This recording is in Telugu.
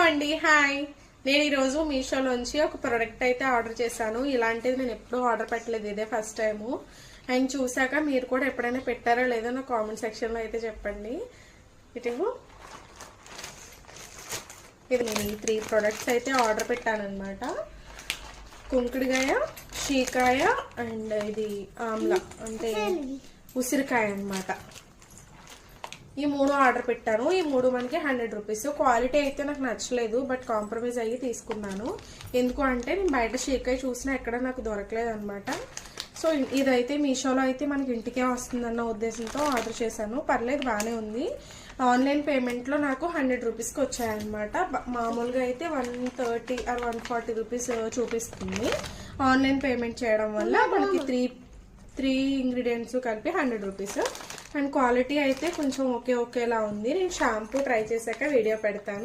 అండి హాయ్ నేను ఈ రోజు మీషోలోంచి ఒక ప్రోడక్ట్ అయితే ఆర్డర్ చేశాను. ఇలాంటిది నేను ఎప్పుడూ ఆర్డర్ పెట్టలేదు, ఇదే ఫస్ట్ టైము. అండ్ చూసాక మీరు కూడా ఎప్పుడైనా పెట్టారో లేదో నా కామెంట్ సెక్షన్లో అయితే చెప్పండి. ఇది నేను ఈ 3 ప్రోడక్ట్స్ అయితే ఆర్డర్ పెట్టానన్నమాట. కుంకుడుకాయ, షీకాయ అండ్ ఇది ఆమ్లా అంటే ఉసిరికాయ అన్నమాట. ఈ 3 ఆర్డర్ పెట్టాను. ఈ 3 మనకి 100 రూపీస్. క్వాలిటీ అయితే నాకు నచ్చలేదు, బట్ కాంప్రమైజ్ అయ్యి తీసుకున్నాను. ఎందుకు అంటే నేను బయట షీకాయ చూసినా ఎక్కడ నాకు దొరకలేదు అనమాట. సో ఇదైతే మీషోలో అయితే మనకి ఇంటికే వస్తుందన్న ఉద్దేశంతో ఆర్డర్ చేశాను. పర్లేదు, బాగానే ఉంది. ఆన్లైన్ పేమెంట్లో నాకు 100 రూపీస్కి వచ్చాయన్నమాట. మామూలుగా అయితే 130 ఆర్ 140 రూపీస్ చూపిస్తుంది. ఆన్లైన్ పేమెంట్ చేయడం వల్ల మనకి త్రీ ఇంగ్రీడియంట్స్ కలిపి 100 రూపీస్. అండ్ క్వాలిటీ అయితే కొంచెం ఒకేలా ఉంది. నేను షాంపూ ట్రై చేశాక వీడియో పెడతాను.